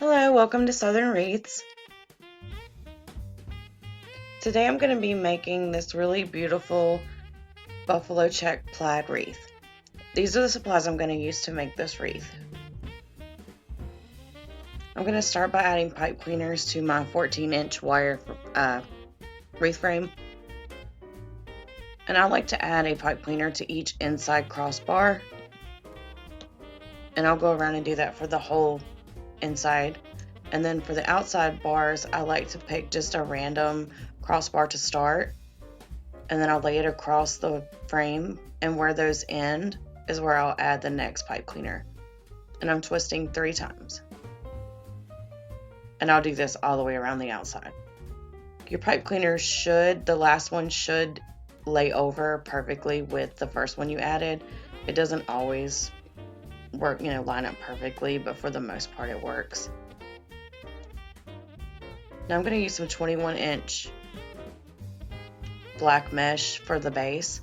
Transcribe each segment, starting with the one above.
Hello, welcome to Southern Wreaths. Today I'm going to be making this really beautiful buffalo check plaid wreath. These are the supplies I'm going to use to make this wreath. I'm going to start by adding pipe cleaners to my 14-inch wire wreath frame. And I like to add a pipe cleaner to each inside crossbar. And I'll go around and do that for the whole inside. And then for the outside bars, I like to pick just a random crossbar to start. And then I'll lay it across the frame, and where those end is where I'll add the next pipe cleaner. And I'm twisting 3 times. And I'll do this all the way around the outside. Your pipe cleaner the last one should lay over perfectly with the first one you added. It doesn't always work, line up perfectly, but for the most part it works. Now I'm going to use some 21-inch black mesh for the base,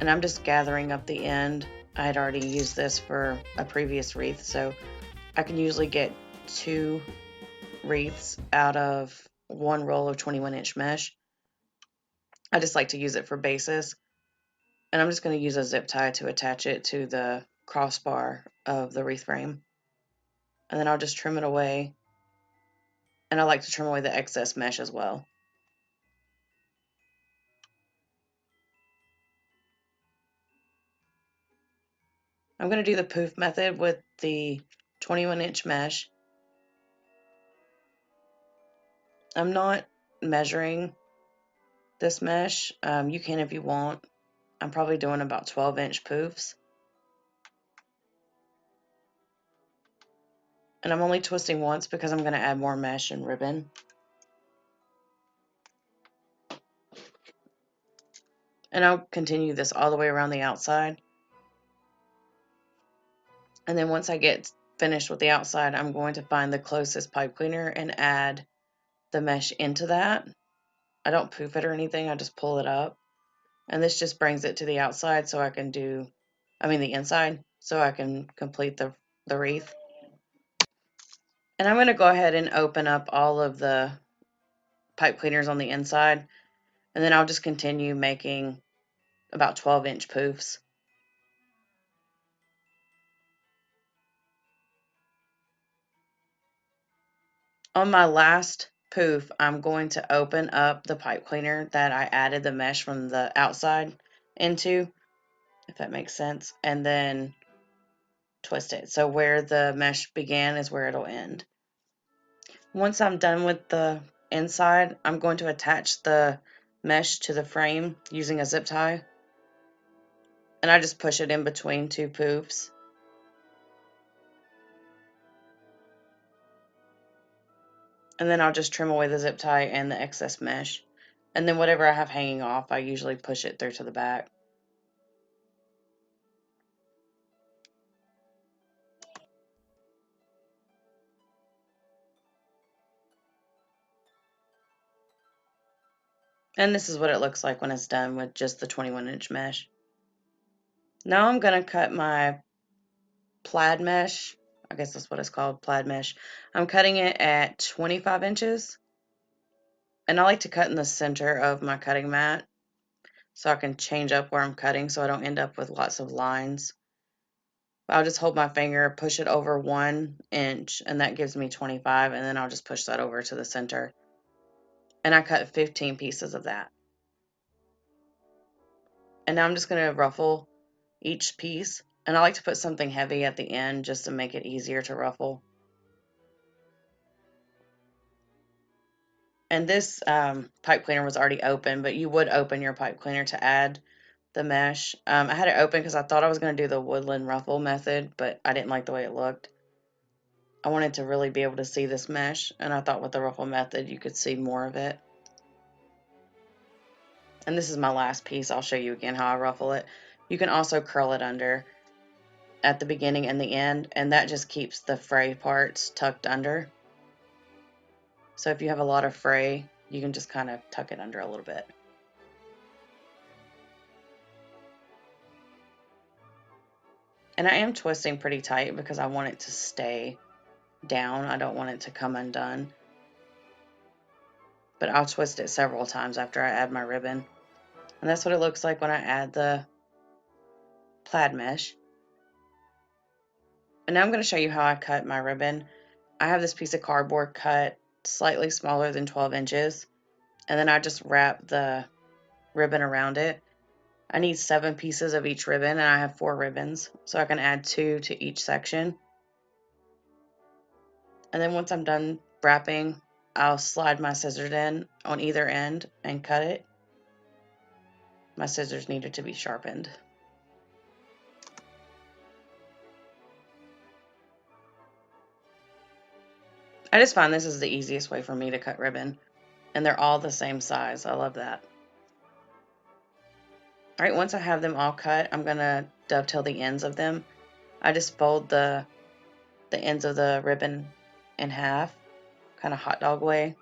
and I'm just gathering up the end. I had already used this for a previous wreath, so I can usually get 2 wreaths out of 1 roll of 21-inch mesh. I just like to use it for bases, and I'm just going to use a zip tie to attach it to the crossbar of the wreath frame, and then I'll just trim it away. And I like to trim away the excess mesh as well. I'm going to do the poof method with the 21-inch mesh. I'm not measuring this mesh. You can if you want. I'm probably doing about 12-inch poofs. And I'm only twisting once because I'm going to add more mesh and ribbon. And I'll continue this all the way around the outside. And then once I get finished with the outside, I'm going to find the closest pipe cleaner and add the mesh into that. I don't poof it or anything, I just pull it up. And this just brings it to the outside so I can the inside, so I can complete the wreath. And I'm going to go ahead and open up all of the pipe cleaners on the inside, and then I'll just continue making about 12-inch poofs. On my last poof, I'm going to open up the pipe cleaner that I added the mesh from the outside into, if that makes sense, and then twist it. So where the mesh began is where it'll end. Once I'm done with the inside, I'm going to attach the mesh to the frame using a zip tie. And I just push it in between 2 poofs. And then I'll just trim away the zip tie and the excess mesh. And then whatever I have hanging off, I usually push it through to the back. And this is what it looks like when it's done with just the 21-inch mesh. Now I'm going to cut my plaid mesh. I guess that's what it's called, plaid mesh. I'm cutting it at 25 inches. And I like to cut in the center of my cutting mat so I can change up where I'm cutting so I don't end up with lots of lines. I'll just hold my finger, push it over 1 inch, and that gives me 25, and then I'll just push that over to the center. And I cut 15 pieces of that. And now I'm just going to ruffle each piece. And I like to put something heavy at the end just to make it easier to ruffle. And this pipe cleaner was already open, but you would open your pipe cleaner to add the mesh. I had it open because I thought I was going to do the woodland ruffle method, but I didn't like the way it looked. I wanted to really be able to see this mesh, and I thought with the ruffle method you could see more of it. And this is my last piece. I'll show you again how I ruffle it. You can also curl it under at the beginning and the end, and that just keeps the fray parts tucked under. So if you have a lot of fray, you can just kind of tuck it under a little bit. And I am twisting pretty tight because I want it to stay down. I don't want it to come undone. But I'll twist it several times after I add my ribbon. And that's what it looks like when I add the plaid mesh. And now I'm going to show you how I cut my ribbon. I have this piece of cardboard cut slightly smaller than 12 inches. And then I just wrap the ribbon around it. I need 7 pieces of each ribbon, and I have 4 ribbons, so I can add 2 to each section. And then once I'm done wrapping, I'll slide my scissors in on either end and cut it. My scissors needed to be sharpened. I just find this is the easiest way for me to cut ribbon, and they're all the same size. I love that. All right, once I have them all cut, I'm gonna dovetail the ends of them. I just fold the ends of the ribbon in half, kind of hot dog way,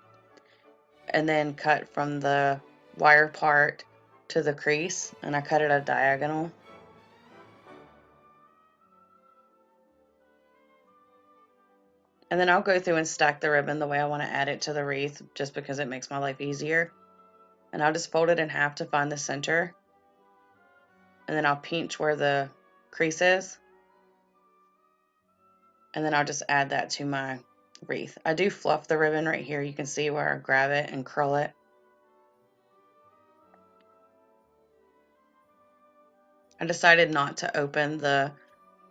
and then cut from the wire part to the crease, and I cut it at a diagonal. And then I'll go through and stack the ribbon the way I want to add it to the wreath, just because it makes my life easier. And I'll just fold it in half to find the center, and then I'll pinch where the crease is, and then I'll just add that to my wreath. I do fluff the ribbon right here. You can see where I grab it and curl it. I decided not to open the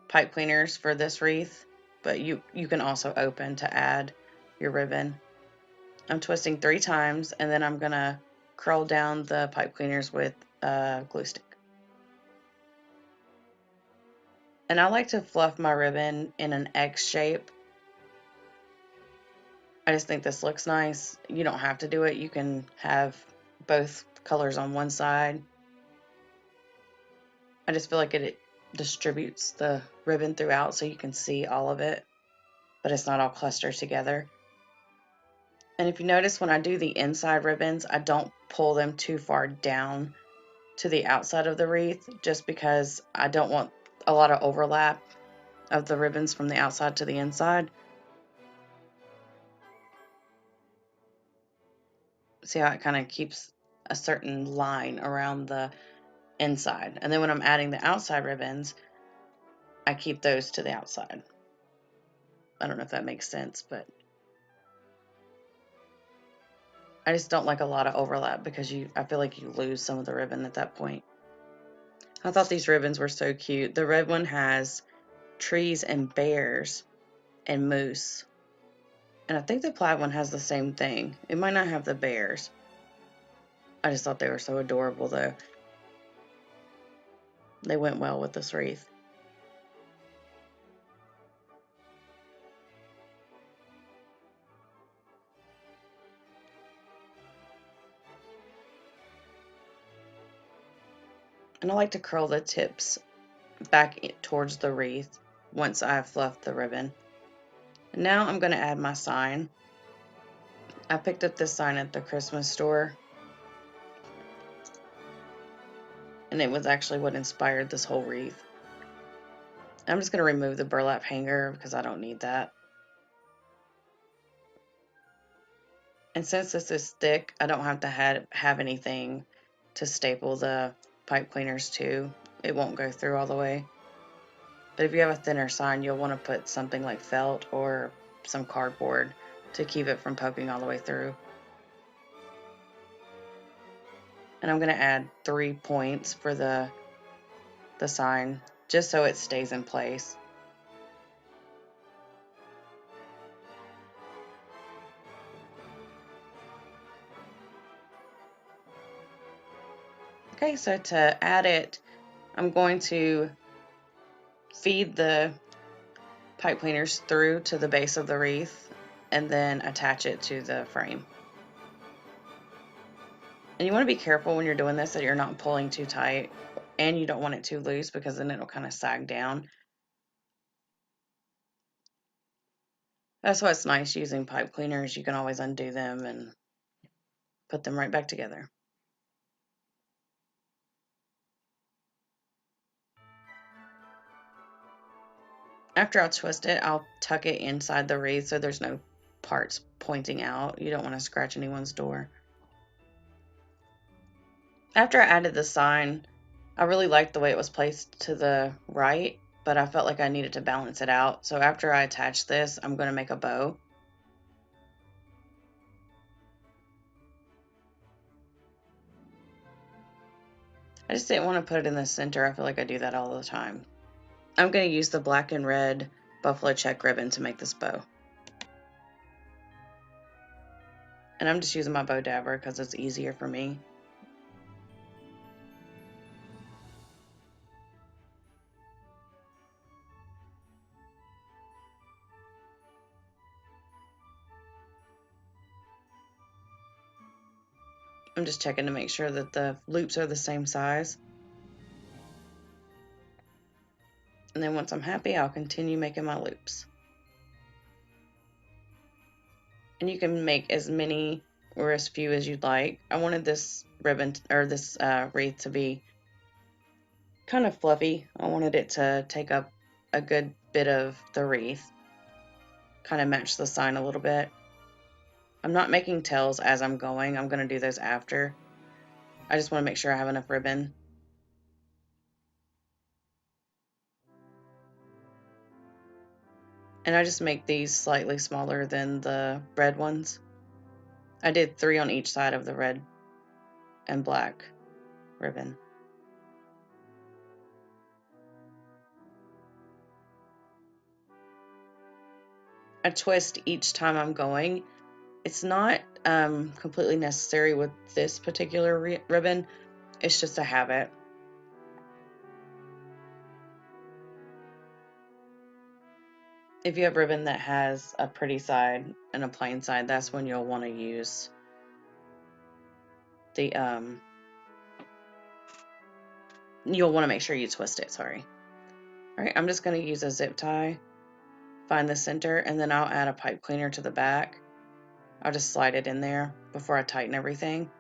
pipe cleaners for this wreath, but you can also open to add your ribbon. I'm twisting 3 times, and then I'm gonna curl down the pipe cleaners with a glue stick. And I like to fluff my ribbon in an X shape. I just think this looks nice. You don't have to do it. You can have both colors on one side. I just feel like it distributes the ribbon throughout so you can see all of it, but it's not all clustered together. And if you notice, when I do the inside ribbons, I don't pull them too far down to the outside of the wreath, just because I don't want a lot of overlap of the ribbons from the outside to the inside. See how it kind of keeps a certain line around the inside. And then when I'm adding the outside ribbons, I keep those to the outside. I don't know if that makes sense, but I just don't like a lot of overlap, because I feel like you lose some of the ribbon at that point. I thought these ribbons were so cute. The red one has trees and bears and moose. And I think the plaid one has the same thing. It might not have the bears. I just thought they were so adorable though. They went well with this wreath. And I like to curl the tips back towards the wreath once I've fluffed the ribbon. And now I'm going to add my sign. I picked up this sign at the Christmas store, and it was actually what inspired this whole wreath. I'm just going to remove the burlap hanger because I don't need that. And since this is thick, I don't have to have anything to staple the pipe cleaners to. It won't go through all the way. But if you have a thinner sign, you'll want to put something like felt or some cardboard to keep it from poking all the way through. And I'm going to add 3 points for the sign, just so it stays in place. Okay, so to add it, I'm going to feed the pipe cleaners through to the base of the wreath and then attach it to the frame. And you want to be careful when you're doing this that you're not pulling too tight, and you don't want it too loose, because then it'll kind of sag down. That's why it's nice using pipe cleaners. You can always undo them and put them right back together. After I twist it, I'll tuck it inside the wreath so there's no parts pointing out. You don't want to scratch anyone's door. After I added the sign, I really liked the way it was placed to the right, but I felt like I needed to balance it out. So after I attach this, I'm going to make a bow. I just didn't want to put it in the center. I feel like I do that all the time. I'm going to use the black and red buffalo check ribbon to make this bow. And I'm just using my bow dabber because it's easier for me. I'm just checking to make sure that the loops are the same size. And then once I'm happy, I'll continue making my loops. And you can make as many or as few as you'd like. I wanted this ribbon or this wreath to be kind of fluffy. I wanted it to take up a good bit of the wreath, kind of match the sign a little bit. I'm not making tails as I'm going. I'm going to do those after. I just want to make sure I have enough ribbon. And I just make these slightly smaller than the red ones. I did 3 on each side of the red and black ribbon. I twist each time I'm going. It's not completely necessary with this particular ribbon. It's just a habit. If you have ribbon that has a pretty side and a plain side, that's when you'll want to use the you'll want to make sure you twist it, sorry. All right, I'm just going to use a zip tie, find the center, and then I'll add a pipe cleaner to the back. I'll just slide it in there before I tighten everything.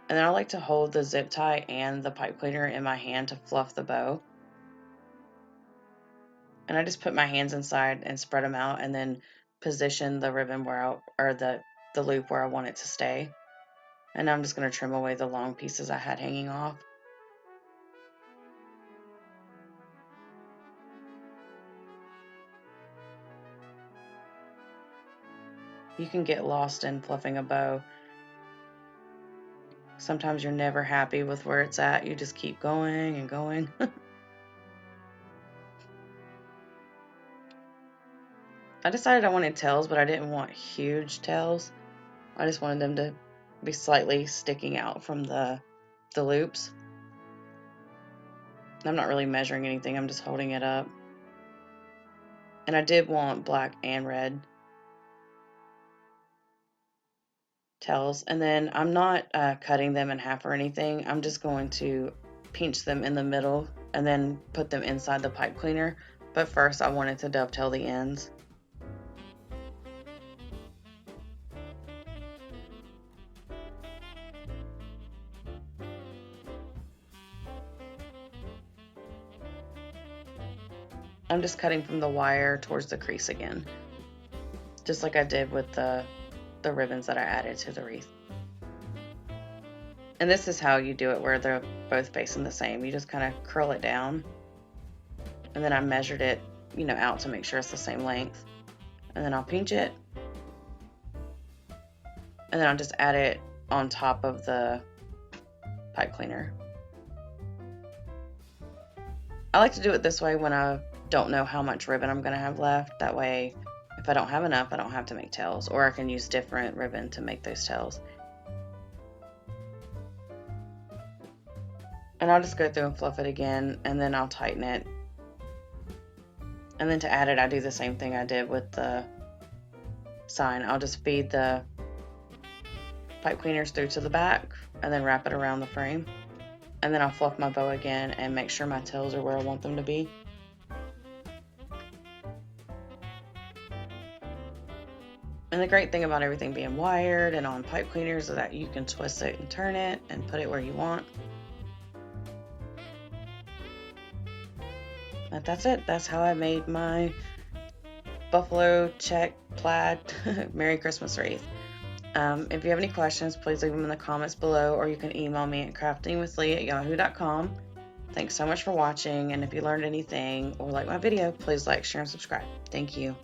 And then I like to hold the zip tie and the pipe cleaner in my hand to fluff the bow. And I just put my hands inside and spread them out and then position the ribbon where or the loop where I want it to stay. And I'm just going to trim away the long pieces I had hanging off. You can get lost in fluffing a bow. Sometimes you're never happy with where it's at. You just keep going and going. I decided I wanted tails, but I didn't want huge tails. I just wanted them to be slightly sticking out from the loops. I'm not really measuring anything. I'm just holding it up. And I did want black and red tails. And then I'm not cutting them in half or anything. I'm just going to pinch them in the middle and then put them inside the pipe cleaner. But first I wanted to dovetail the ends. I'm just cutting from the wire towards the crease again, just like I did with the ribbons that I added to the wreath. And this is how you do it where they're both facing the same. You just kind of curl it down, and then I measured it, out to make sure it's the same length. And then I'll pinch it, and then I'll just add it on top of the pipe cleaner. I like to do it this way when I don't know how much ribbon I'm going to have left. That way, if I don't have enough, I don't have to make tails, or I can use different ribbon to make those tails. And I'll just go through and fluff it again, and then I'll tighten it. And then to add it, I do the same thing I did with the sign. I'll just feed the pipe cleaners through to the back, and then wrap it around the frame. And then I'll fluff my bow again and make sure my tails are where I want them to be. And the great thing about everything being wired and on pipe cleaners is that you can twist it and turn it and put it where you want. But that's it. That's how I made my buffalo check plaid Merry Christmas wreath. If you have any questions, please leave them in the comments below, or you can email me at craftingwithlee@yahoo.com. Thanks so much for watching, and if you learned anything or like my video, please like, share, and subscribe. Thank you.